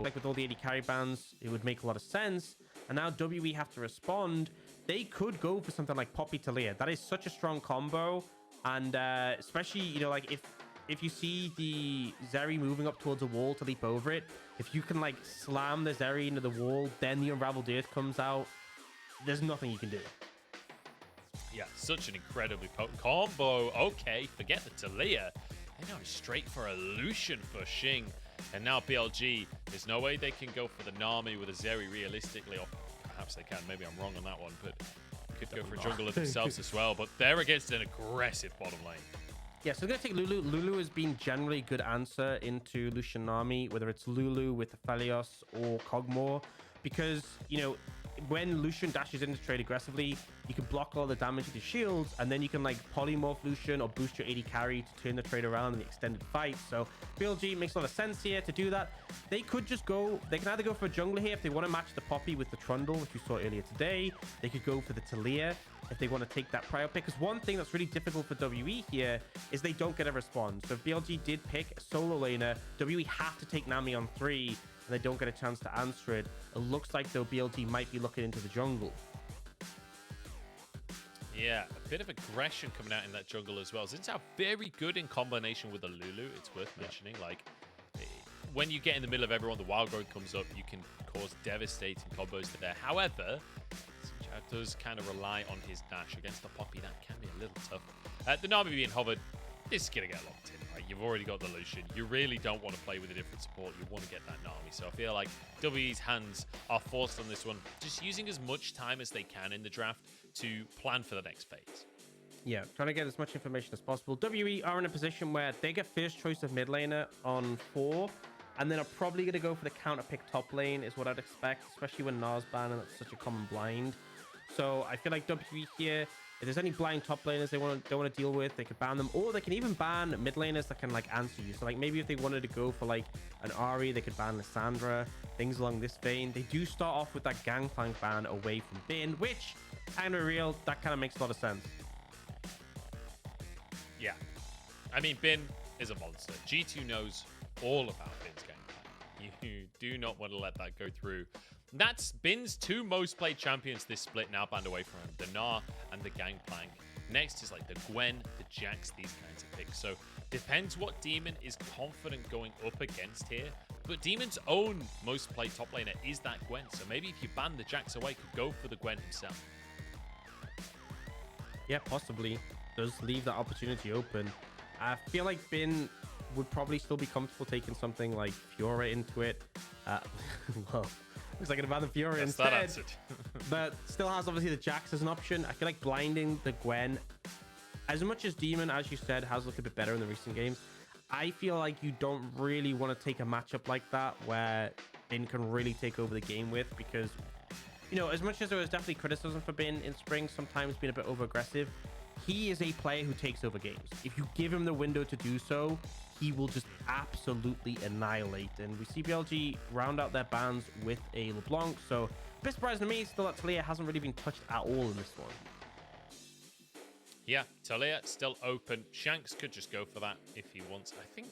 like with all the AD carry bans, it would make a lot of sense. And now WE have to respond. They could go for something like Poppy Talia. That is such a strong combo. And especially, you know, like if you see the Zeri moving up towards a wall to leap over it, if you can like slam the Zeri into the wall, then the Unraveled Earth comes out, there's nothing you can do. Yeah, such an incredibly potent combo. Okay, forget the Talia. They're going straight for a Lucian for Xing. And now BLG, there's no way they can go for the Nami with a Zeri realistically, or perhaps they can. Maybe I'm wrong on that one, but could go for a jungler themselves as well. But they're against an aggressive bottom lane. Yeah, so they're going to take Lulu. Lulu has been generally a good answer into Lucian Nami, whether it's Lulu with Aphelios or Kog'Maw, because, you know, when Lucian dashes into trade aggressively, you can block all the damage with your shields, and then you can like polymorph Lucian or boost your AD carry to turn the trade around in the extended fight. So BLG makes a lot of sense here to do that. They could just go, they can either go for a jungler here if they want to match the Poppy with the Trundle, which we saw earlier today. They could go for the Talia if they want to take that prior pick. Because one thing that's really difficult for WE here is they don't get a response. So if BLG did pick a solo laner, WE have to take Nami on 3, and they don't get a chance to answer it. It looks like, though, BLG might be looking into the jungle. Yeah, a bit of aggression coming out in that jungle as well. Zhao very good in combination with the Lulu, it's worth mentioning. Like, when you get in the middle of everyone, the wild growth comes up, you can cause devastating combos to there. However, Zhao does kind of rely on his dash against the Poppy. That can be a little tough. The Nami being hovered, this is going to get locked in, right? You've already got the Lucian. You really don't want to play with a different support. You want to get that Nami. So I feel like WE's hands are forced on this one, just using as much time as they can in the draft to plan for the next phase. Yeah, trying to get as much information as possible. WE are in a position where they get first choice of mid laner on 4, and then are probably going to go for the counter pick top lane is what I'd expect, especially when Nars ban and that's such a common blind. So I feel like WE here, if there's any blind top laners they want to deal with, they could ban them, or they can even ban mid laners that can like answer you. So like maybe if they wanted to go for like an Ahri, they could ban Lissandra, things along this vein. They do start off with that Gangplank ban away from Bin, which kind of real, that kind of makes a lot of sense. Yeah, I mean, Bin is a monster. G2 knows all about Bin's Gangplank. You do not want to let that go through. That's Bin's 2 most played champions this split now banned away from him, the Gnar and the Gangplank. Next is like the Gwen, the Jax, these kinds of picks. So depends what Demon is confident going up against here. But Demon's own most played top laner is that Gwen. So maybe if you ban the Jax away, could go for the Gwen himself. Yeah, possibly. Does leave that opportunity open. I feel like Bin would probably still be comfortable taking something like Fiora into it. Well, looks like an ban the Fiora instead. But still has obviously the Jax as an option. I feel like blinding the Gwen, as much as Demon, as you said, has looked a bit better in the recent games, I feel like you don't really want to take a matchup like that where Bin can really take over the game with, because, you know, as much as there was definitely criticism for Bin in spring, sometimes being a bit over aggressive, he is a player who takes over games. If you give him the window to do so, he will just absolutely annihilate. And we see BLG round out their bans with a LeBlanc. So a bit surprising to me, still that Talia hasn't really been touched at all in this one. Yeah, Talia still open. Shanks could just go for that if he wants. I think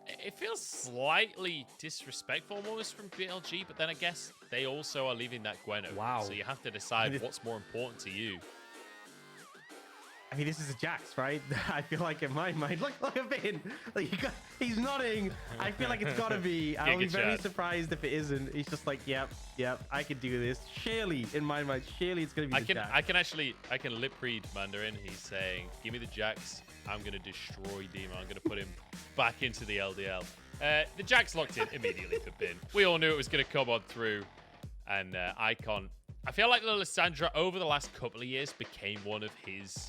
it feels slightly disrespectful almost from BLG, but then I guess they also are leaving that Gwen open. Wow. So you have to decide what's more important to you. I mean, this is a Jax, right? I feel like in my mind, look at Bin. Like he's nodding. I feel like it's got to be. I'll be very surprised if it isn't. He's just like, yep, I can do this. Surely, in my mind, surely it's going to be the Jax. I can lip read Mandarin. He's saying, give me the Jax. I'm going to destroy Demon. I'm going to put him back into the LDL. The Jax locked in immediately for Bin. We all knew it was going to come on through. And Icon, I feel like Lissandra over the last couple of years became one of his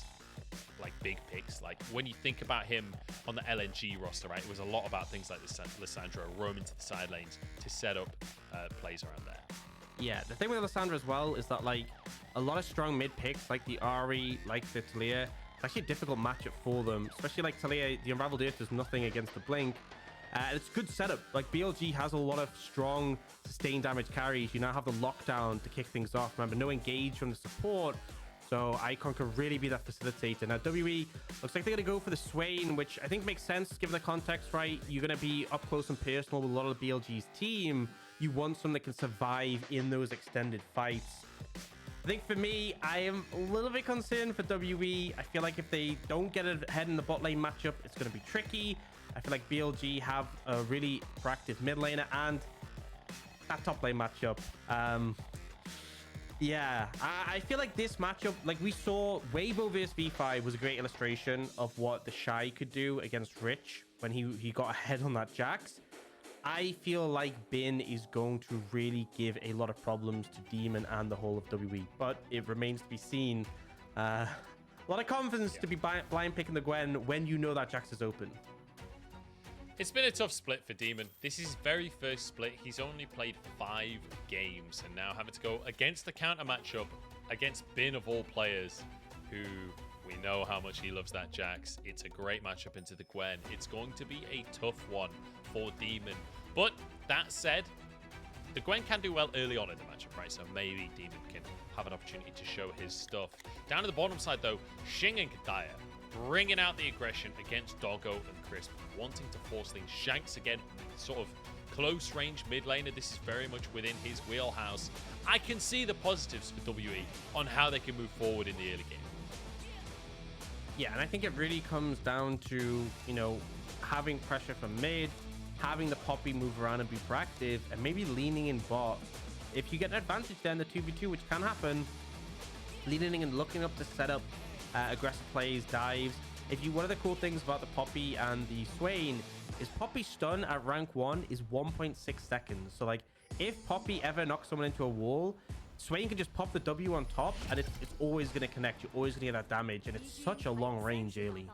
like big picks. Like when you think about him on the LNG roster, right, it was a lot about things like Lissandra roaming to the side lanes to set up plays around there. Yeah, the thing with Lissandra as well is that like a lot of strong mid picks like the Ahri, like the Talia, it's actually a difficult matchup for them, especially like Talia. The Unraveled Earth does nothing against the Blink. It's a good setup. Like BLG has a lot of strong sustained damage carries. You now have the lockdown to kick things off. Remember, no engage from the support. So Icon could really be that facilitator. Now, WE looks like they're going to go for the Swain, which I think makes sense given the context, right? You're going to be up close and personal with a lot of BLG's team. You want someone that can survive in those extended fights. I think for me, I am a little bit concerned for WE. I feel like if they don't get ahead in the bot lane matchup, it's going to be tricky. I feel like BLG have a really proactive mid laner and that top lane matchup. Yeah, I feel like this matchup, like we saw WeiWei versus V5 was a great illustration of what the Shy could do against Rich when he got ahead on that Jax. I feel like Bin is going to really give a lot of problems to Demon and the whole of WE, but it remains to be seen. A lot of confidence to be blind picking the Gwen when you know that Jax is open. It's been a tough split for Demon. This is his very first split. He's only played 5 games, and now having to go against the counter matchup against Bin of all players, who we know how much he loves that Jax. It's a great matchup into the Gwen. It's going to be a tough one for Demon. But that said, the Gwen can do well early on in the matchup, right? So maybe Demon can have an opportunity to show his stuff. Down at the bottom side, though, Xing and Kedaya bringing out the aggression against Doggo and Crisp, wanting to force things. Shanks, again, sort of close range mid laner. This is very much within his wheelhouse. I can see the positives for WE on how they can move forward in the early game. Yeah, and I think it really comes down to, you know, having pressure from mid, having the Poppy move around and be proactive, and maybe leaning in bot. If you get an advantage there in the 2v2, which can happen, leaning and looking up to set up aggressive plays, dives. One of the cool things about the Poppy and the Swain is Poppy stun at rank 1 is 1.6 seconds. So like if Poppy ever knocks someone into a wall, Swain can just pop the W on top and it's always going to connect. You're always going to get that damage, and it's such a long range early.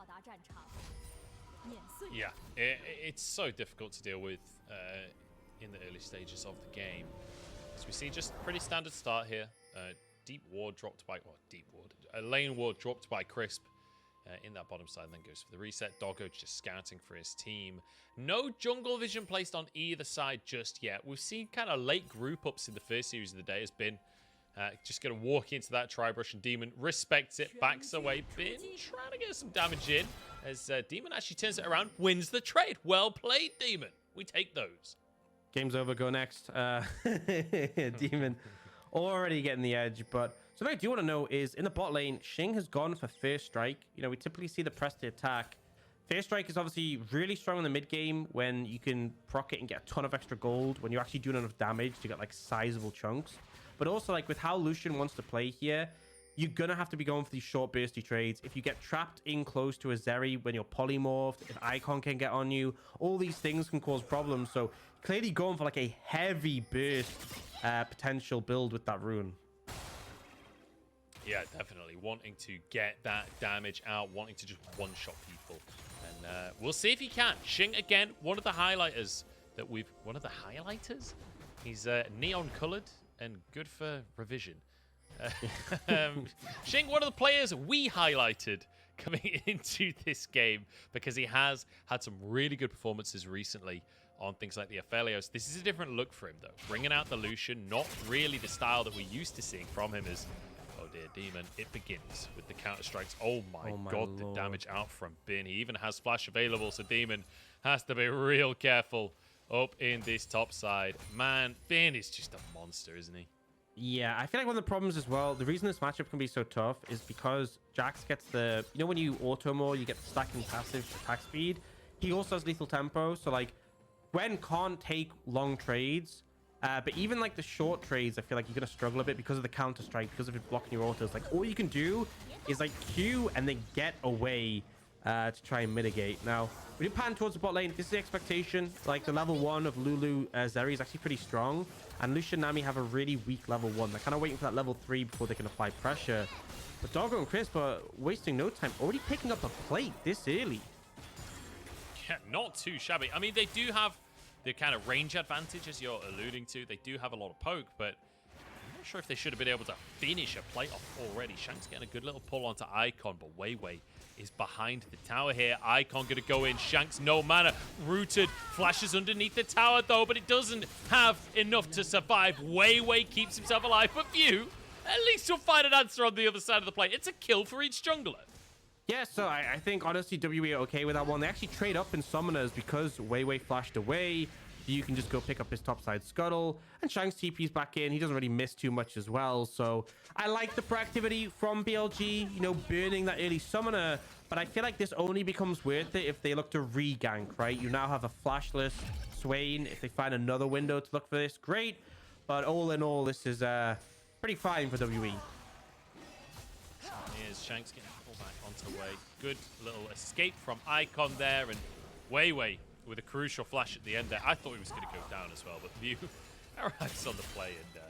Yeah, it's so difficult to deal with in the early stages of the game. As we see, just pretty standard start here. Deep ward dropped by, well, deep ward. A lane ward dropped by Crisp in that bottom side, and then goes for the reset. Doggo just scouting for his team. No jungle vision placed on either side just yet. We've seen kind of late group ups in the first series of the day. Has been just going to walk into that tri-brush, and Demon respects it, backs away. Bin trying to get some damage in as Demon actually turns it around, wins the trade. Well played, Demon. We take those. Game's over. Go next. Demon already getting the edge, but something I do want to know is in the bot lane, Xing has gone for First Strike. You know, we typically see the press to attack. First Strike is obviously really strong in the mid game when you can proc it and get a ton of extra gold when you're actually doing enough damage to get like sizable chunks. But also like with how Lucian wants to play here, you're gonna have to be going for these short bursty trades. If you get trapped in close to a Zeri when you're polymorphed, if Icon can get on you, all these things can cause problems. So clearly going for like a heavy burst potential build with that rune. Yeah, definitely wanting to get that damage out, wanting to just one-shot people, and we'll see if he can. Xing again, one of the highlighters that we've, He's neon-colored and good for revision. Xing, one of the players we highlighted coming into this game because he has had some really good performances recently on things like the Aphelios. This is a different look for him, though. Bringing out the Lucian, not really the style that we're used to seeing from him as, oh dear, Demon, it begins with the counter-strikes. Oh my god, Lord. The damage out from Bin. He even has flash available, so Demon has to be real careful up in this top side. Man, Bin is just a monster, isn't he? Yeah, I feel like one of the problems as well, the reason this matchup can be so tough is because Jax gets the, you know, when you auto more, you get the stacking passive attack speed. He also has lethal tempo, so like Gwen can't take long trades, but even like the short trades, I feel like you're gonna struggle a bit because of the counter strike, because of it blocking your autos. Like all you can do is like Q and then get away to try and mitigate. Now we do pan towards the bot lane. This is the expectation. Like the level 1 of Lulu Zeri is actually pretty strong, and Lucian and Nami have a really weak level 1. They're kind of waiting for that level 3 before they can apply pressure. But Doggo and Crisp are wasting no time, already picking up a plate this early. Yeah, not too shabby. I mean, they do have the kind of range advantage, as you're alluding to. They do have a lot of poke, but I'm not sure if they should have been able to finish a plate off already. Shanks getting a good little pull onto Icon, but WeiWei is behind the tower here. Icon going to go in. Shanks, no mana. Rooted, flashes underneath the tower, though, but it doesn't have enough to survive. WeiWei keeps himself alive, but View at least you'll find an answer on the other side of the play. It's a kill for each jungler. Yeah, so I think honestly WE are okay with that one. They actually trade up in summoners because WeiWei flashed away. You can just go pick up his topside scuttle, and Shanks TP's back in. He doesn't really miss too much as well. So I like the proactivity from BLG, you know, burning that early summoner. But I feel like this only becomes worth it if they look to re-gank, right? You now have a flashless Swain. If they find another window to look for this, great. But all in all, this is pretty fine for WE. Here's Shanks getting pulled back onto the way. Good little escape from Icon there, and WeiWei with a crucial flash at the end there. I thought he was going to go down as well, but View arrives on the play and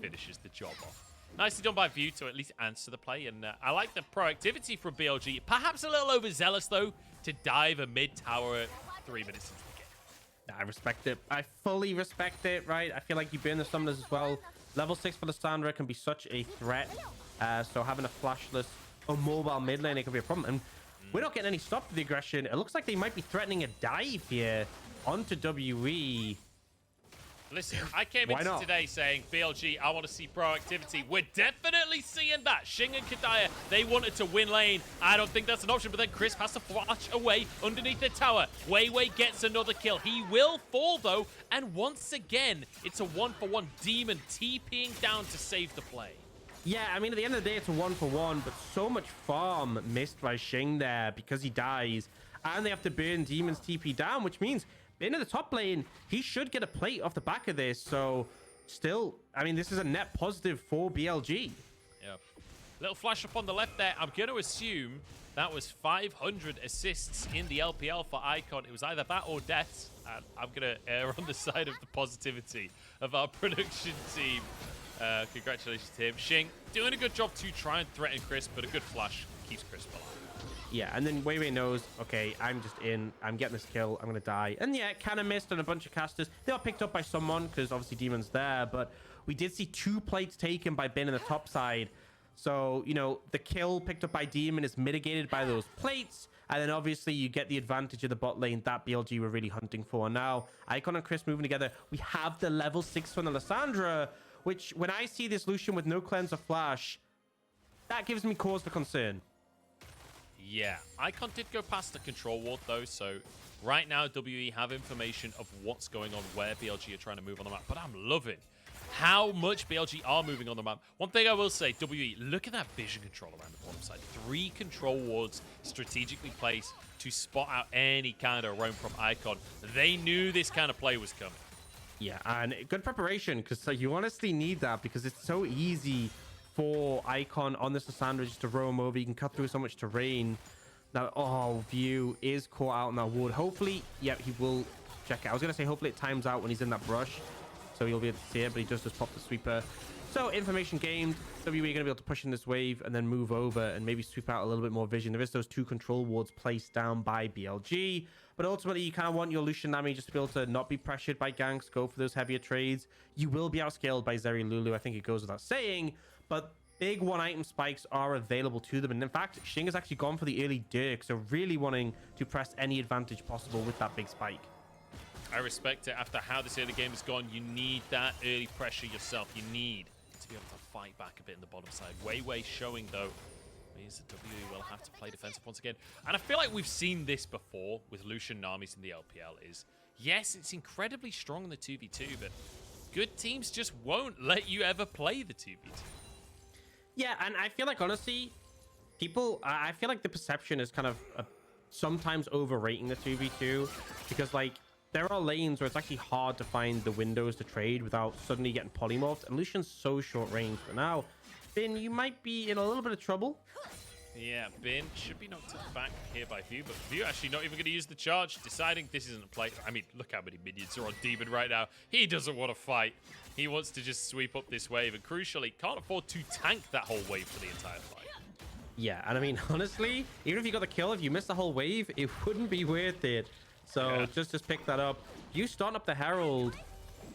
finishes the job off. Nicely done by View to at least answer the play, and I like the proactivity from BLG. Perhaps a little overzealous, though, to dive a mid-tower 3 minutes into the game. I respect it. I fully respect it, right? I feel like you burn the summoners as well. Level 6 for Lissandra can be such a threat. So having a flashless or mobile mid lane, it could be a problem. And we're not getting any stop to the aggression. It looks like they might be threatening a dive here onto WE. Listen, I came into today saying, BLG, I want to see proactivity. We're definitely seeing that. Xing and Kedaya, they wanted to win lane. I don't think that's an option, but then Crisp has to flash away underneath the tower. WeiWei gets another kill. He will fall, though, and once again, it's a 1-for-1 Demon TPing down to save the play. Yeah, I mean, at the end of the day, it's a 1-for-1, but so much farm missed by Xing there because he dies, and they have to burn Demon's TP down, which means into the top lane, he should get a plate off the back of this. So still, I mean, this is a net positive for BLG. Yeah. Little flash up on the left there. I'm going to assume that was 500 assists in the LPL for Icon. It was either that or deaths. And I'm going to err on the side of the positivity of our production team. Congratulations to him. Xing doing a good job to try and threaten Crisp, but a good flash keeps Crisp alive. Yeah, and then WeiWei knows, okay, I'm just in. I'm getting this kill. I'm going to die. And yeah, kind of missed on a bunch of casters. They are picked up by someone because obviously Demon's there. But we did see 2 plates taken by Ben in the top side. So, you know, the kill picked up by Demon is mitigated by those plates. And then obviously you get the advantage of the bot lane that BLG were really hunting for. Now, Icon and Chris moving together. We have the level 6 from the Lissandra, which when I see this Lucian with no cleanse or flash, that gives me cause for concern. Yeah, Icon did go past the control ward though, so right now WE have information of what's going on, where BLG are trying to move on the map, but I'm loving how much BLG are moving on the map. One thing I will say, WE, look at that vision control around the bottom side. 3 control wards strategically placed to spot out any kind of roam from Icon. They knew this kind of play was coming. Yeah, and good preparation, because you honestly need that, because it's so easy for Icon on this Lissandra just to roam over. You can cut through so much terrain. Now, oh, View is caught out in that wood. Hopefully, yeah, he will check it. I was going to say, hopefully it times out when he's in that brush, so he'll be able to see it, but he just popped the sweeper. So, information gained. WE going to be able to push in this wave and then move over and maybe sweep out a little bit more vision. There is those 2 control wards placed down by BLG, but ultimately, you kind of want your Lucian Nami just to be able to not be pressured by ganks, go for those heavier trades. You will be outscaled by Zeri Lulu. I think it goes without saying. But big 1-item spikes are available to them. And in fact, Xing has actually gone for the early Dirk. So really wanting to press any advantage possible with that big spike. I respect it. After how this early game has gone, you need that early pressure yourself. You need to be able to fight back a bit in the bottom side. WeiWei showing, though, means that WE will have to play defensive once again. And I feel like we've seen this before with Lucian Namis in the LPL is, yes, it's incredibly strong in the 2v2, but good teams just won't let you ever play the 2v2. Yeah, and I feel like, honestly, I feel like the perception is kind of sometimes overrating the 2v2 because, like, there are lanes where it's actually hard to find the windows to trade without suddenly getting polymorphed, and Lucian's so short range. But now, Bin, you might be in a little bit of trouble. Yeah, Bin should be knocked back here by View, but View actually not even going to use the charge, deciding this isn't a play. I mean, look how many minions are on Demon right now. He doesn't want to fight. He wants to just sweep up this wave, and crucially, can't afford to tank that whole wave for the entire fight. Yeah, and I mean, honestly, even if you got the kill, if you missed the whole wave, it wouldn't be worth it. So yeah, just pick that up. You starting up the Herald.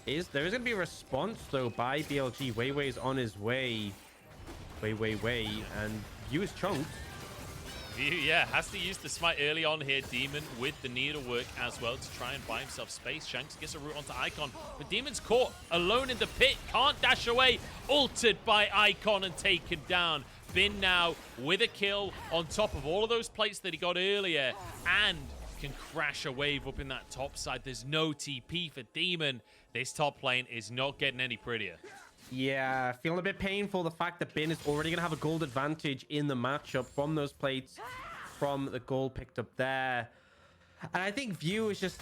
There is going to be a response, though, by BLG. WeiWei is on his way. WeiWei, and View is chunked. Yeah, has to use the smite early on here. Demon with the needlework as well to try and buy himself space. Shanks gets a route onto Icon, but Demon's caught alone in the pit. Can't dash away. Ulted by Icon and taken down. Bin now with a kill on top of all of those plates that he got earlier and can crash a wave up in that top side. There's no TP for Demon. This top lane is not getting any prettier. Yeah, feeling a bit painful the fact that Bin is already going to have a gold advantage in the matchup from those plates, from the gold picked up there. And I think View is just...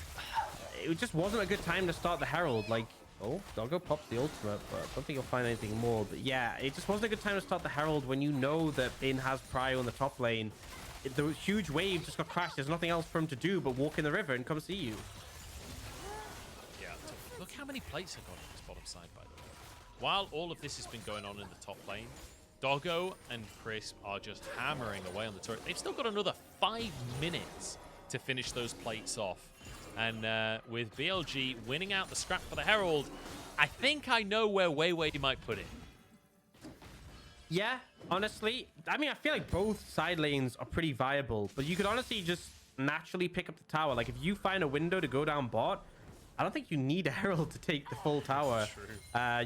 It just wasn't a good time to start the Herald. Like, oh, Doggo pops the ultimate, but I don't think you'll find anything more. But yeah, it just wasn't a good time to start the Herald when you know that Bin has Prio in the top lane. The huge wave just got crashed. There's nothing else for him to do but walk in the river and come see you. Yeah, look how many plates have gone on this bottom side, by the way. While all of this has been going on in the top lane, Doggo and Crisp are just hammering away on the turret. They've still got another 5 minutes to finish those plates off. And with BLG winning out the scrap for the Herald, I think I know where WeiWei might put it. Yeah, honestly. I mean, I feel like both side lanes are pretty viable, but you could honestly just naturally pick up the tower. Like, if you find a window to go down bot, I don't think you need a Herald to take the full tower.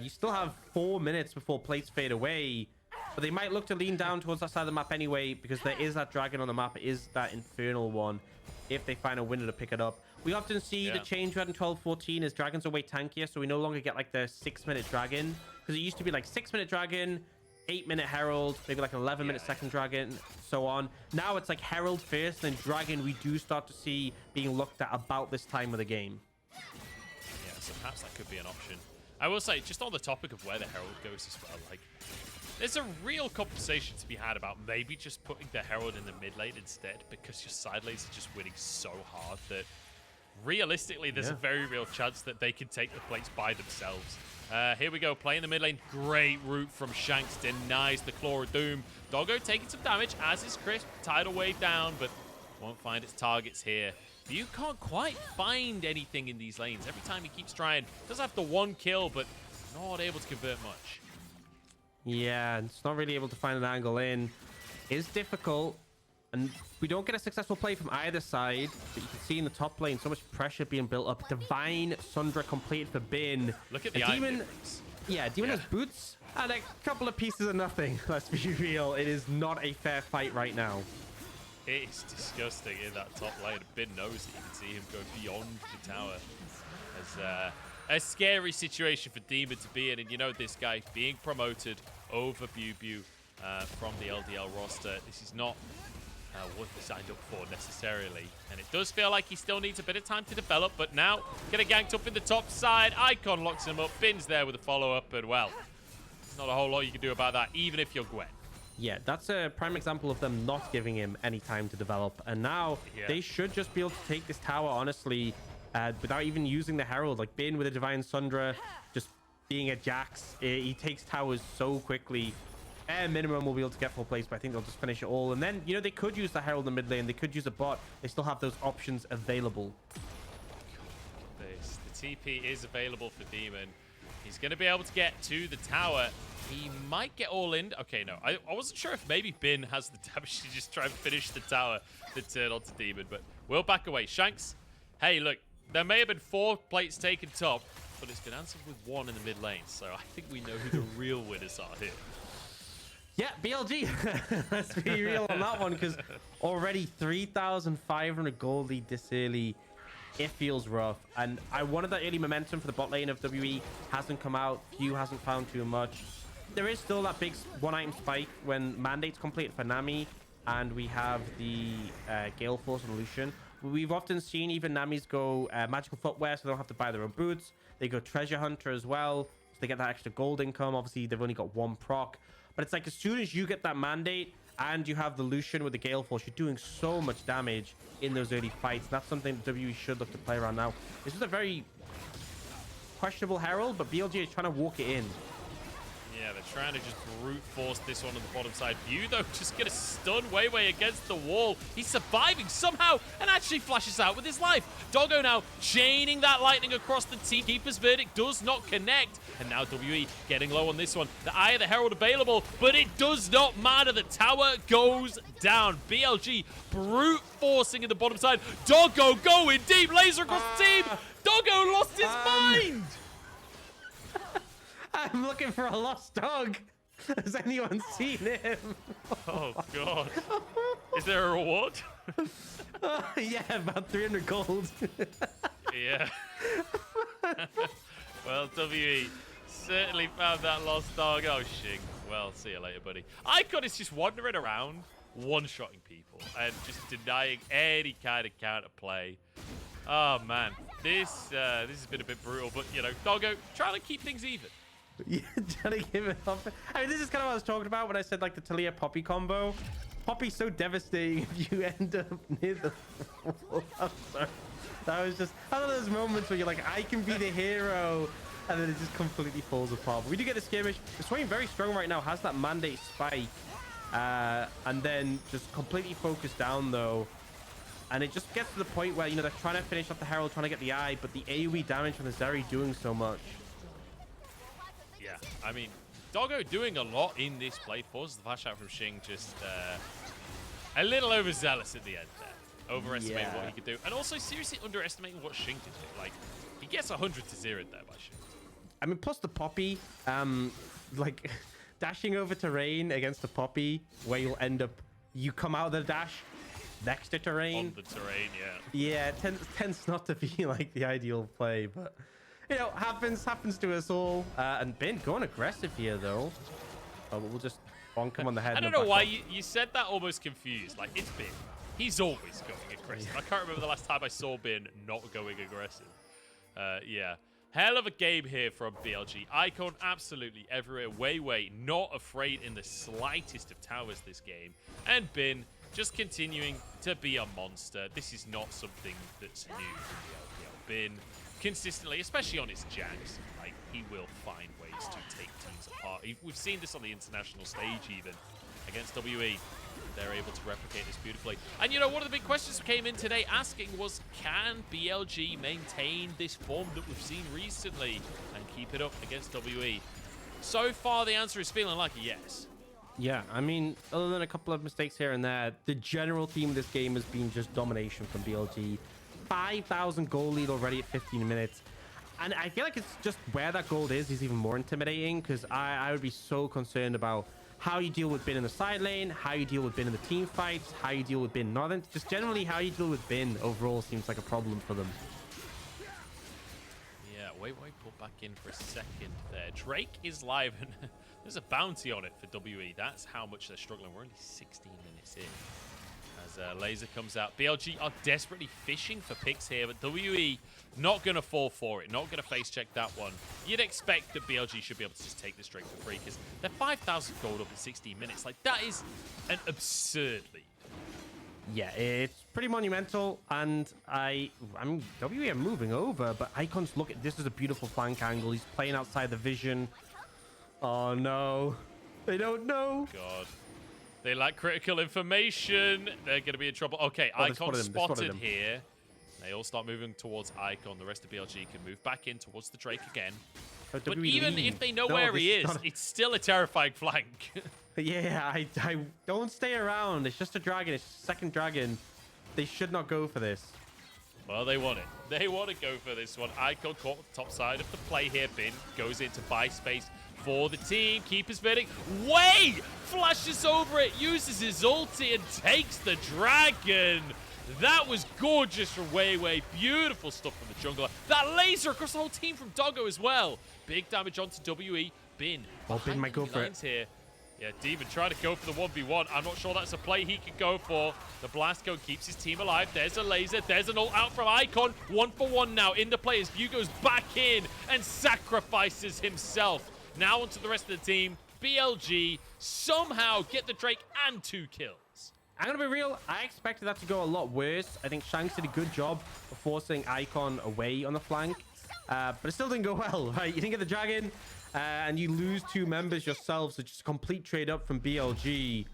You still have 4 minutes before plates fade away, but they might look to lean down towards that side of the map anyway, because there is that dragon on the map. It is that infernal one, if they find a window to pick it up. We often see the change we had in 12-14 is dragons are way tankier, so we no longer get like the 6-minute dragon, because it used to be like 6-minute dragon, 8-minute Herald, maybe like 11-minute second dragon, so on. Now it's like Herald first, then dragon we do start to see being looked at about this time of the game. So perhaps that could be an option. I will say, just on the topic of where the Herald goes as well, like, there's a real conversation to be had about maybe just putting the Herald in the mid lane instead, because your side lanes are just winning so hard that realistically there's a very real chance that they can take the plates by themselves. Here we go, playing the mid lane. Great route from Shanks, denies the Claw of Doom. Doggo taking some damage, as is Crisp. Tidal wave down, but won't find its targets here. You can't quite find anything in these lanes. Every time he keeps trying, does have the one kill, but not able to convert much. Yeah, it's not really able to find an angle in. It's difficult, and we don't get a successful play from either side. But you can see in the top lane so much pressure being built up. Divine Sundra completed for Bin. Look at the Demon. Yeah, Demon has boots and a couple of pieces of nothing. Let's be real. It is not a fair fight right now. It's disgusting in that top lane. Bin knows that you can see him go beyond the tower. As a scary situation for Demon to be in. And you know, this guy being promoted over BuBu from the LDL roster, this is not what they signed up for necessarily. And it does feel like he still needs a bit of time to develop. But now, getting ganked up in the top side. Icon locks him up. Bin's there with a follow-up. And well, there's not a whole lot you can do about that, even if you're Gwen. Yeah, that's a prime example of them not giving him any time to develop. And now they should just be able to take this tower, honestly, without even using the Herald. Like, Bin with a Divine Sundra, just being a Jax, he takes towers so quickly. Bare minimum will be able to get full place, but I think they'll just finish it all. And then, you know, they could use the Herald in the mid lane. They could use a bot. They still have those options available. The TP is available for Demon. He's going to be able to get to the tower. He might get all in. Okay, no. I wasn't sure if maybe Bin has the damage to just try and finish the tower to turn onto Demon, but we'll back away. Shanks, hey, look, there may have been 4 plates taken top, but it's been answered with 1 in the mid lane, so I think we know who the real winners are here. Yeah, BLG. Let's be real on that one, because already 3,500 gold lead this early. It feels rough, and I wanted that early momentum for the bot lane of WE. Hasn't come out. Few hasn't found too much. There is still that big 1-item spike when mandates complete for Nami, and we have the Gale Force and Lucian. We've often seen even Namis go magical footwear, so they don't have to buy their own boots. They go treasure hunter as well, so they get that extra gold income. Obviously, they've only got 1 proc, but it's like as soon as you get that mandate and you have the Lucian with the Gale Force, you're doing so much damage in those early fights. That's something that WWE should look to play around now. This is a very questionable Herald, but BLG is trying to walk it in. Yeah, they're trying to just brute force this one on the bottom side. View, though, just going to stun WeiWei against the wall. He's surviving somehow and actually flashes out with his life. Doggo now chaining that lightning across the team. Keeper's verdict does not connect. And now WE getting low on this one. The Eye of the Herald available, but it does not matter. The tower goes down. BLG brute forcing in the bottom side. Doggo going deep. Laser across the team. Doggo lost his mind. I'm looking for a lost dog. Has anyone seen him? Oh, God. Is there a reward? Yeah, about 300 gold. Yeah. Well, WE certainly found that lost dog. Oh, Xing. Well, see you later, buddy. Icon is just wandering around, one-shotting people and just denying any kind of counterplay. Oh, man. This has been a bit brutal, but, you know, Doggo trying to keep things even. Yeah, trying to give it up. I mean, this is kind of what I was talking about when I said like the Talia Poppy combo. Poppy's so devastating if you end up near the wall. I'm sorry. That was just one of those moments where you're like, I can be the hero, and then it just completely falls apart. But we do get a skirmish. The Swain very strong right now, has that mandate spike, and then just completely focused down though. And it just gets to the point where, you know, they're trying to finish off the Herald, trying to get the eye, but the AoE damage from the Zeri doing so much. Yeah, I mean, Doggo doing a lot in this play. Forces the flash out from Xing, just a little overzealous at the end there. Overestimating what he could do. And also seriously underestimating what Xing could do. Like, he gets 100 to 0 there by Xing. I mean, plus the Poppy, like, dashing over terrain against the Poppy, where you'll end up, you come out of the dash next to terrain. On the terrain, yeah. Yeah, it tends not to be, like, the ideal play, but... You know, happens to us all. And Bin going aggressive here, though. Oh, but we'll just bonk him on the head. I don't know why you said that almost confused. Like, it's Bin. He's always going aggressive. I can't remember the last time I saw Bin not going aggressive. Yeah. Hell of a game here from BLG. Icon absolutely everywhere. WeiWei not afraid in the slightest of towers this game. And Bin just continuing to be a monster. This is not something that's new from the LPL. Bin consistently, especially on his Jags, like, he will find ways to take teams apart. We've seen this on the international stage even against WE. They're able to replicate this beautifully. And you know, one of the big questions came in today asking was, can BLG maintain this form that we've seen recently and keep it up against WE? So far, the answer is feeling like a yes. Yeah, I mean, other than a couple of mistakes here and there, the general theme of this game has been just domination from BLG. 5,000 gold lead already at 15 minutes. And I feel like it's just where that gold is even more intimidating, because I would be so concerned about how you deal with Bin in the side lane, how you deal with Bin in the team fights, how you deal with Bin Northern. Just generally how you deal with Bin overall seems like a problem for them. Yeah, WeiWei put back in for a second there. Drake is live, and there's a bounty on it for WE. That's how much they're struggling. We're only 16 minutes in. As Laser comes out. BLG are desperately fishing for picks here, but WE not going to fall for it. Not going to face check that one. You'd expect that BLG should be able to just take this straight for free, because they're 5,000 gold up in 16 minutes. Like, that is an absurd lead. Yeah, it's pretty monumental, and I mean, WE are moving over, but Icon's look at this is a beautiful flank angle. He's playing outside the vision. Oh no, they don't know. God. They lack critical information. They're going to be in trouble. Okay, Icon spotted here. They all start moving towards Icon. The rest of BLG can move back in towards the Drake again. But even if they know where he is, it's still a terrifying flank. Yeah, I don't stay around. It's just a dragon. It's just a second dragon. They should not go for this. Well, they want it. They want to go for this one. Icon caught the top side of the play here. Bin goes in to buy space for the team. Keeper's verdict. Wei flashes over it, uses his ulti, and takes the dragon. That was gorgeous from WeiWei. Beautiful stuff from the jungler. That laser across the whole team from Doggo as well. Big damage onto WE. Bin. Well, Bin might go for it. Here. Yeah, Demon trying to go for the 1v1. I'm not sure that's a play he can go for. The blast code keeps his team alive. There's a laser. There's an ult out from Icon. 1-for-1 now in the play as View goes back in and sacrifices himself. Now onto the rest of the team. BLG somehow get the Drake and 2 kills. I'm going to be real. I expected that to go a lot worse. I think Shanks did a good job of forcing Icon away on the flank. But it still didn't go well, right? You didn't get the dragon, and you lose 2 members yourself. So just a complete trade up from BLG.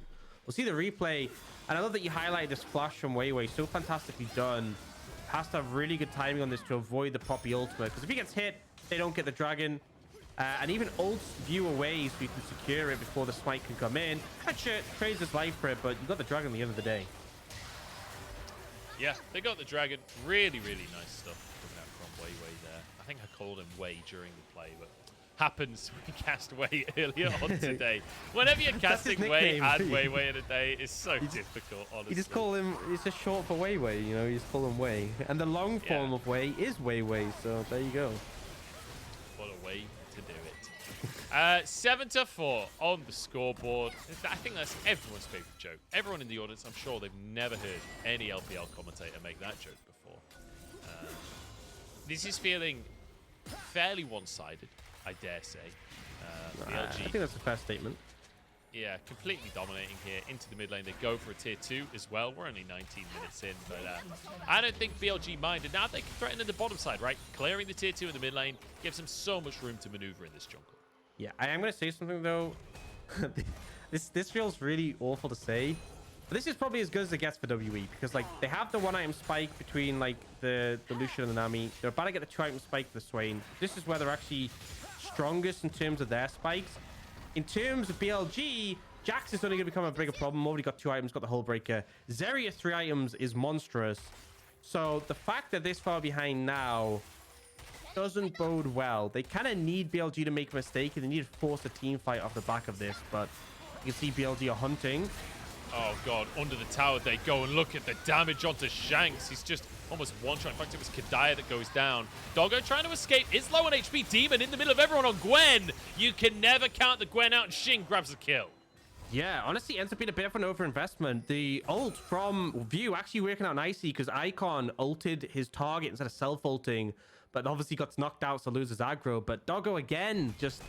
We'll see the replay. And I love that you highlighted this flash from WeiWei. So fantastically done. Has to have really good timing on this to avoid the Poppy ultimate. Because if he gets hit, they don't get the dragon. And even ults view away so you can secure it before the smite can come in. That shit trades his life for it, but you got the dragon at the end of the day. Yeah, they got the dragon. Really, really nice stuff coming out from WeiWei there. I think I called him Wei during the play, but happens when you cast Wei earlier on today. Whenever you're casting Wei and WeiWei in a day, it's so difficult, honestly. You just call him, it's just short for WeiWei, you know, you just call him Wei. And the long form of Wei is WeiWei, so there you go. What a way to do it. 7-4 on the scoreboard. I think that's everyone's favorite joke. Everyone in the audience, I'm sure they've never heard any LPL commentator make that joke before. This is feeling fairly one-sided, I dare say. I think that's a fair statement. Yeah, completely dominating here into the mid lane. They go for a tier 2 as well. We're only 19 minutes in, but I don't think BLG minded. Now they can threaten in the bottom side, right? Clearing the tier 2 in the mid lane gives them so much room to maneuver in this jungle. Yeah, I am going to say something, though. This feels really awful to say. But this is probably as good as it gets for WE, because like they have the 1-item spike between like the Lucian and the Nami. They're about to get the 2-item spike for the Swain. This is where they're actually strongest in terms of their spikes. In terms of BLG, Jax is only going to become a bigger problem. Already got 2 items, got the Hull Breaker. Zeri at 3 items is monstrous. So the fact that this far behind now doesn't bode well. They kind of need BLG to make a mistake, and they need to force a team fight off the back of this. But you can see BLG are hunting. Oh, God. Under the tower they go, and look at the damage onto Shanks. He's just almost one-shot. In fact, it was Kedaya that goes down. Doggo trying to escape. Is low on HP. Demon in the middle of everyone on Gwen. You can never count the Gwen out, and Xing grabs the kill. Yeah, honestly, ends up being a bit of an overinvestment. The ult from View actually working out nicely because Icon ulted his target instead of self-ulting, but obviously got knocked out, so loses aggro. But Doggo, again, just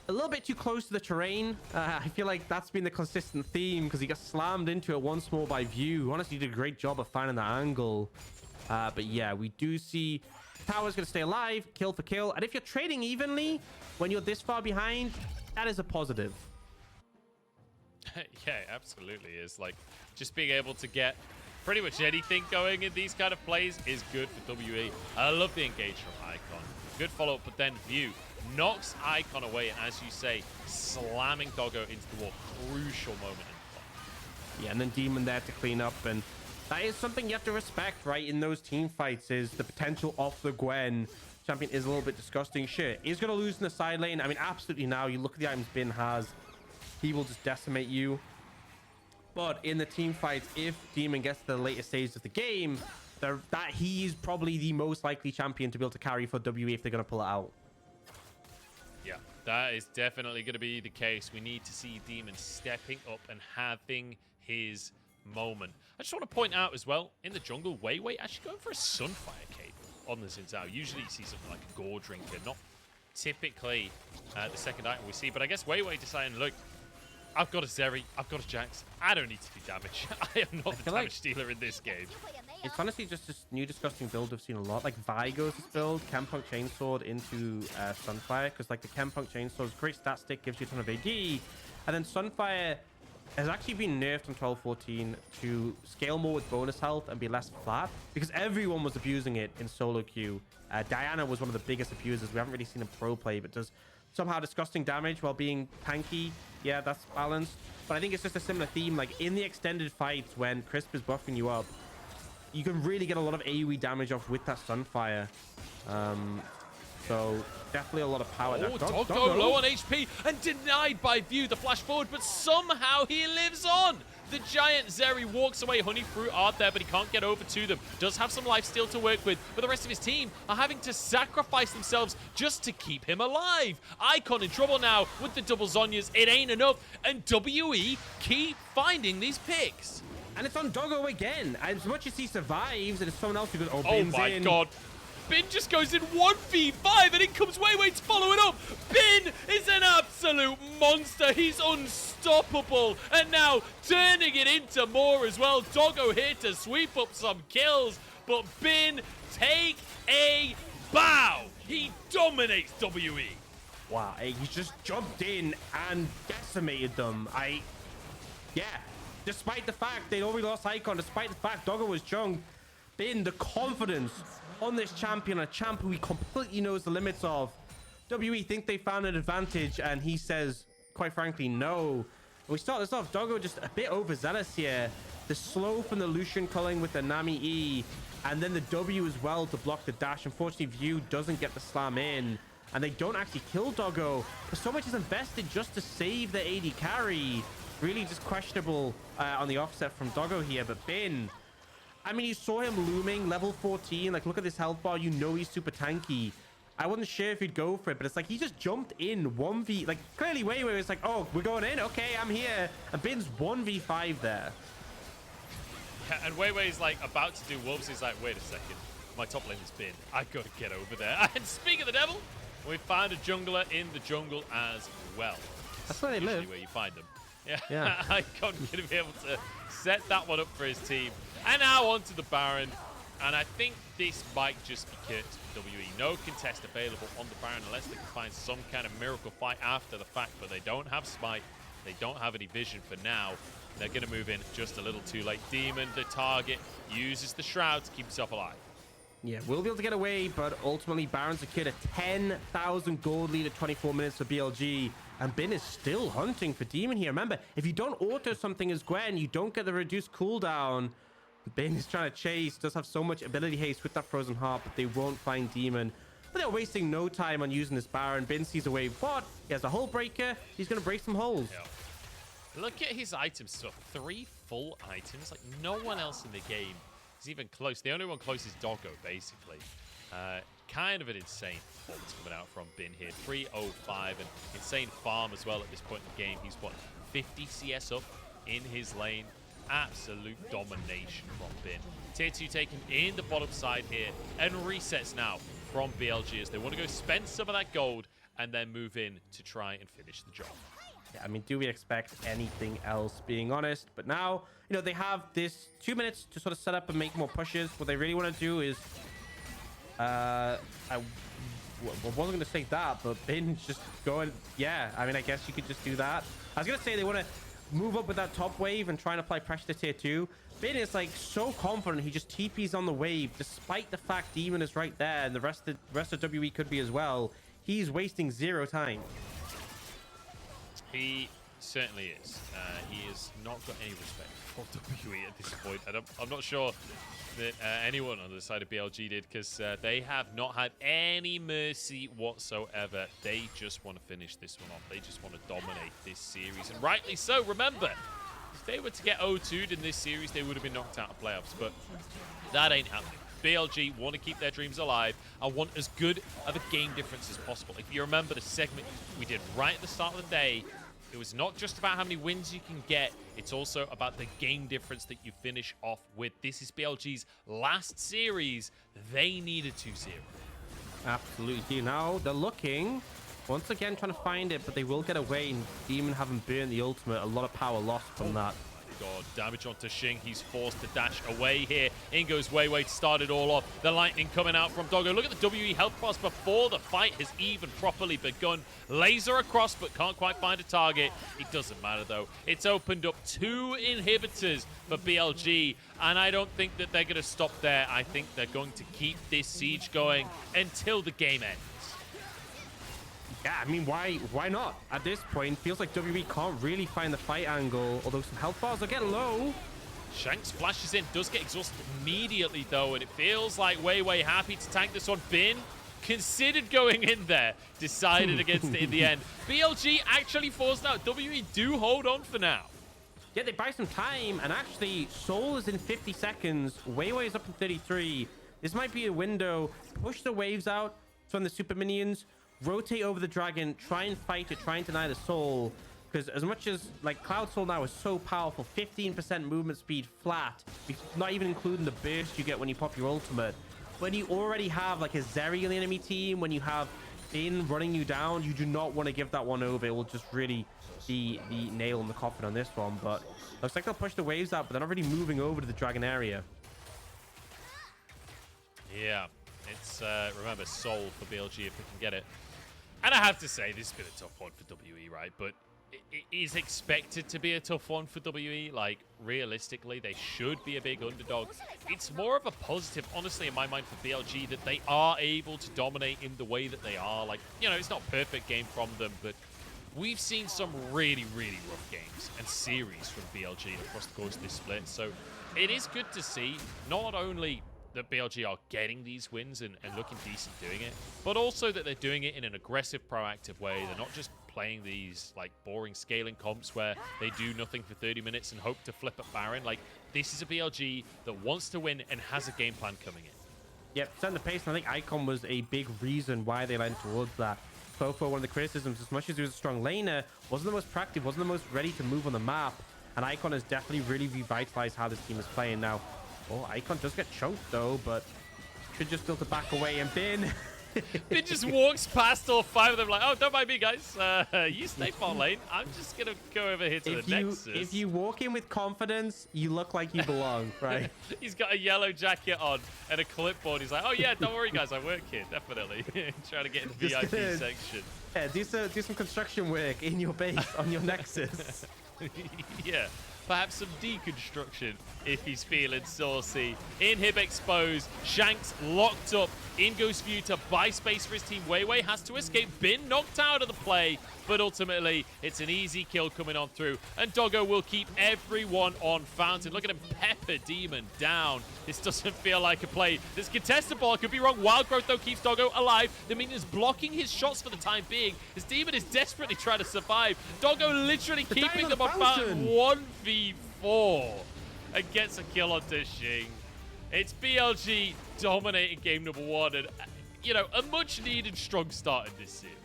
a little bit too close to the terrain. I feel like that's been the consistent theme because he got slammed into it once more by View. Honestly, he did a great job of finding that angle. But yeah, we do see Tower's going to stay alive, kill for kill. And if you're trading evenly when you're this far behind, that is a positive. Yeah, absolutely is. Like, just being able to get pretty much anything going in these kind of plays is good for WE. I love the engage from Icon. Good follow-up, but then View knocks Icon away, and as you say, slamming Doggo into the wall. Crucial moment in the play. Yeah, and then Demon there to clean up, and that is something you have to respect, right, in those team fights, is the potential off the Gwen. Champion is a little bit disgusting. Shit, he's going to lose in the side lane. I mean, absolutely now, you look at the items Bin has, he will just decimate you. But in the team fights, if Demon gets to the later stages of the game, that he's probably the most likely champion to be able to carry for WE if they're going to pull it out. Yeah, that is definitely going to be the case. We need to see Demon stepping up and having his moment. I just want to point out as well, in the jungle, WeiWei actually going for a Sunfire cable on the Xin Zhao. Usually you see something like a Gore Drinker, not typically the second item we see. But I guess WeiWei deciding, look, I've got a Zeri, I've got a Jax. I don't need to do damage. I am not the damage dealer in this game. It's honestly just this new disgusting build we've seen a lot. Like Vi goes this build, Chempunk Chainsword into Sunfire, because like the Chempunk Chainsword is great stat stick, gives you a ton of AD, and then Sunfire has actually been nerfed on 12-14 to scale more with bonus health and be less flat, because everyone was abusing it in solo queue. Diana was one of the biggest abusers. We haven't really seen a pro play, but does somehow disgusting damage while being tanky. Yeah, that's balanced. But I think it's just a similar theme. Like in the extended fights when Crisp is buffing you up, you can really get a lot of AoE damage off with that Sunfire. So definitely a lot of power. Oh, Doggo low on HP and denied by View the flash forward, but somehow he lives on. The giant Zeri walks away. Honey Fruit art there, but he can't get over to them. Does have some life steal to work with, but the rest of his team are having to sacrifice themselves just to keep him alive. Icon in trouble now with the double Zhonyas. It ain't enough, and WE keep finding these picks. And it's on Doggo again. As much as he survives, and it's someone else who goes, oh my God. Bin just goes in 1v5, and in comes WeiWei to follow it up. Bin is an absolute monster. He's unstoppable. And now turning it into more as well. Doggo here to sweep up some kills. But Bin take a Bow! He dominates WE. Wow, he just jumped in and decimated them. Yeah. Despite the fact they'd already lost Icon, despite the fact Doggo was junked, Bin, the confidence on this champion, a champ who he completely knows the limits of. WE think they found an advantage, and he says, quite frankly, no. We start this off, Doggo just a bit overzealous here. The slow from the Lucian culling with the Nami E, and then the W as well to block the dash. Unfortunately, View doesn't get the slam in, and they don't actually kill Doggo. But so much is invested just to save the AD carry. Really just questionable on the offset from Doggo here, but Bin, I mean, you saw him looming, level 14. Like, look at this health bar. You know he's super tanky. I wasn't sure if he'd go for it, but it's like he just jumped in 1v. Like, clearly WeiWei was like, oh, we're going in. Okay, I'm here. And Bin's 1v5 there. Yeah, and WeiWei's like about to do Wolves. He's like, wait a second. My top lane is Bin. I got to get over there. And speak of the devil, we found a jungler in the jungle as well. That's where they live. Where you find them. Yeah. Icon going to be able to set that one up for his team. And now onto the Baron. And I think this might just be curtains for WE. No contest available on the Baron unless they can find some kind of miracle fight after the fact. But they don't have Smite. They don't have any vision for now. They're going to move in just a little too late. Demon, the target, uses the Shroud to keep himself alive. Yeah, we'll be able to get away, but ultimately Baron secured a 10,000 gold lead at 24 minutes for BLG. And Bin is still hunting for Demon here. Remember, if you don't auto something as Gwen, you don't get the reduced cooldown. Bin is trying to chase, does have so much ability haste with that Frozen Heart, but they won't find Demon. But they're wasting no time on using this Baron. Bin sees a wave bot. He has a hole breaker. He's going to break some holes. Yeah. Look at his items stuff. 3 full items. Like, no one else in the game is even close. The only one close is Doggo, basically. Kind of an insane performance coming out from Bin here. 305, and insane farm as well at this point in the game. He's, what, 50 CS up in his lane. Absolute domination from Bin. Tier 2 taken in the bottom side here, and resets now from BLG as they want to go spend some of that gold and then move in to try and finish the job. Yeah, I mean, do we expect anything else, being honest? But now, you know, they have this 2 minutes to sort of set up and make more pushes. What they really want to do is I wasn't going to say that, but Bin's just going, yeah, I mean, I guess you could just do that. I was going to say they want to move up with that top wave and try and apply pressure to tier 2. Bin is like so confident he just TPs on the wave, despite the fact Demon is right there and the rest of WE could be as well. He's wasting 0 time. He certainly is. He has not got any respect for WE at this point. I'm not sure that anyone on the side of BLG did, because they have not had any mercy whatsoever. They just want to finish this one off. They just want to dominate this series, and rightly so. Remember, if they were to get 0-2'd in this series, they would have been knocked out of playoffs, but that ain't happening. BLG want to keep their dreams alive and want as good of a game difference as possible. If you remember the segment we did right at the start of the day, it was not just about how many wins you can get, it's also about the game difference that you finish off with. This is BLG's last series. They needed 2-0. Absolutely. Now they're looking, once again, trying to find it, but they will get away, and Demon haven't burned the ultimate. A lot of power lost from that. God, damage onto Xing. He's forced to dash away here. In goes WeiWei to start it all off. The lightning coming out from Doggo. Look at the WE health bars before the fight has even properly begun. Laser across, but can't quite find a target. It doesn't matter, though. It's opened up 2 inhibitors for BLG, and I don't think that they're going to stop there. I think they're going to keep this siege going until the game ends. Yeah, I mean, why not? At this point, feels like WE can't really find the fight angle, although some health bars are getting low. Shanks flashes in, does get exhausted immediately, though, and it feels like WeiWei happy to tank this one. Bin considered going in there, decided against it in the end. BLG actually forced out. WE do hold on for now. Yeah, they buy some time, and actually, Soul is in 50 seconds. WeiWei is up in 33. This might be a window. Push the waves out from the super minions. Rotate over the dragon, try and fight it, try and deny the soul, because as much as like Cloud Soul now is so powerful, 15% movement speed flat, not even including the burst you get when you pop your ultimate. When you already have like a Zeri in the enemy team, when you have Bin running you down, you do not want to give that one over. It will just really be the nail in the coffin on this one. But looks like they'll push the waves out, but they're not really moving over to the dragon area. Yeah, it's remember Soul for BLG if we can get it. And I have to say, this has been a tough one for WE, right? But it is expected to be a tough one for WE. Like, realistically, they should be a big underdog. It's more of a positive, honestly, in my mind, for BLG, that they are able to dominate in the way that they are. Like, you know, it's not a perfect game from them, but we've seen some really, really rough games and series from BLG across the course of this split. So it is good to see not only that BLG are getting these wins and looking decent doing it, but also that they're doing it in an aggressive, proactive way. They're not just playing these like boring scaling comps where they do nothing for 30 minutes and hope to flip at Baron. Like, this is a BLG that wants to win and has a game plan coming in. Yep, setting the pace, and I think Icon was a big reason why they went towards that. Fofo, one of the criticisms, as much as he was a strong laner, wasn't the most proactive, wasn't the most ready to move on the map, and Icon has definitely really revitalized how this team is playing now. Oh, Icon does get choked though, but should just still to back away, and Bin. Bin just walks past all 5 of them like, oh, don't mind me, guys. You stay bot lane. I'm just going to go over here to the Nexus. If you walk in with confidence, you look like you belong, right? He's got a yellow jacket on and a clipboard. He's like, oh, yeah, don't worry, guys. I work here, definitely. Trying to get in the VIP section. Yeah, do some construction work in your base on your Nexus. Yeah. Perhaps some deconstruction if he's feeling saucy. Inhib exposed. Shanks locked up. In goes View to buy space for his team. WeiWei has to escape. Bin knocked out of the play. But ultimately, it's an easy kill coming on through. And Doggo will keep everyone on Fountain. Look at him pepper Demon down. This doesn't feel like a play. This contested ball could be wrong. Wild Growth, though, keeps Doggo alive. The minion is blocking his shots for the time being. This Demon is desperately trying to survive. Doggo literally keeping them on Fountain 1v4 and gets a kill onto Xing. It's BLG dominating game number 1. And, you know, a much-needed strong start in this series.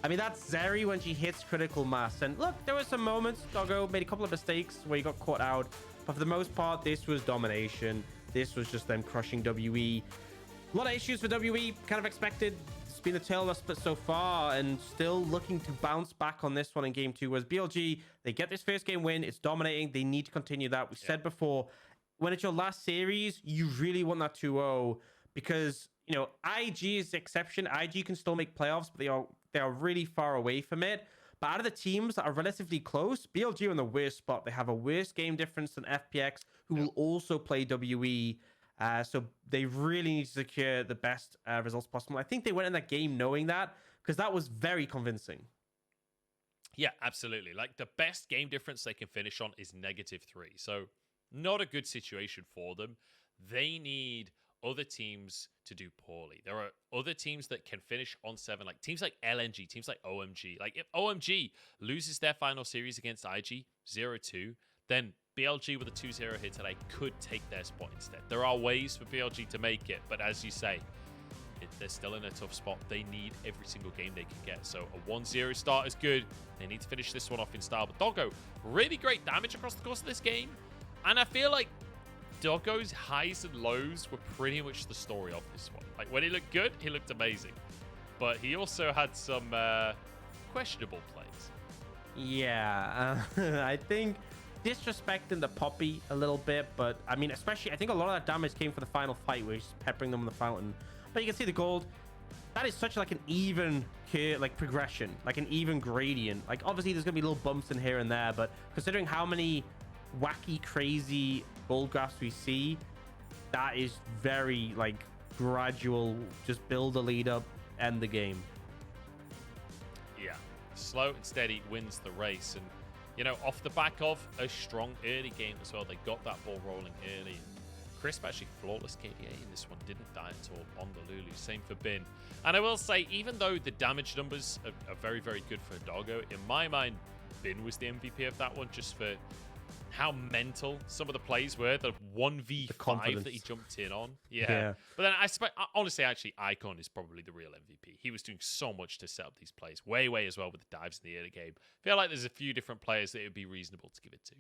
I mean, that's Zeri when she hits critical mass. And look, there were some moments, Doggo made a couple of mistakes where he got caught out. But for the most part, this was domination. This was just them crushing WE. A lot of issues for WE, kind of expected. It's been a tail of a split so far and still looking to bounce back on this one in game 2. Whereas BLG, they get this first game win. It's dominating. They need to continue that. We said before, when it's your last series, you really want that 2-0 because, you know, IG is the exception. IG can still make playoffs, but they are really far away from it. But out of the teams that are relatively close, BLG are in the worst spot. They have a worse game difference than FPX, who will also play WE. So they really need to secure the best results possible. I think they went in that game knowing that, because that was very convincing. Yeah, absolutely. Like, the best game difference they can finish on is -3. So not a good situation for them. They need other teams to do poorly. There are other teams that can finish on 7, like teams like LNG, teams like OMG. Like, if OMG loses their final series against IG 0-2, then BLG with a 2-0 here today could take their spot instead. There are ways for BLG to make it, but as you say, they're still in a tough spot. They need every single game they can get. So a 1-0 start is good. They need to finish this one off in style. But Doggo, really great damage across the course of this game. And I feel like Doggo's highs and lows were pretty much the story of this one. Like, when he looked good, he looked amazing. But he also had some questionable plays. Yeah, I think disrespecting the Poppy a little bit. But, I mean, especially, I think a lot of that damage came for the final fight where he's peppering them on the fountain. But you can see the gold. That is such like an even progression, like an even gradient. Like, obviously, there's going to be little bumps in here and there. But considering how many wacky, crazy gold graphs we see, that is very like gradual. Just build the lead up, end the game. Yeah, slow and steady wins the race. And, you know, off the back of a strong early game as well, they got that ball rolling early. Crisp actually flawless Kedaya in this one, didn't die at all on the Lulu. Same for Bin. And I will say, even though the damage numbers are very, very good for Doggo, in my mind, Bin was the MVP of that one, just for how mental some of the plays were. The 1v5 that he jumped in on. Yeah. But then I honestly, actually, Icon is probably the real MVP. He was doing so much to set up these plays. WeiWei as well with the dives in the early game. I feel like there's a few different players that it would be reasonable to give it to.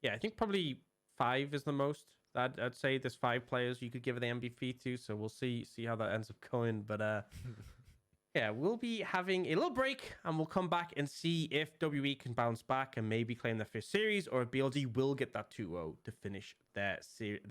Yeah, I think probably 5 is the most. I'd say there's 5 players you could give it the MVP to. So we'll see how that ends up going. But yeah, we'll be having a little break and we'll come back and see if WE can bounce back and maybe claim their first series, or if BLG will get that 2-0 to finish their season.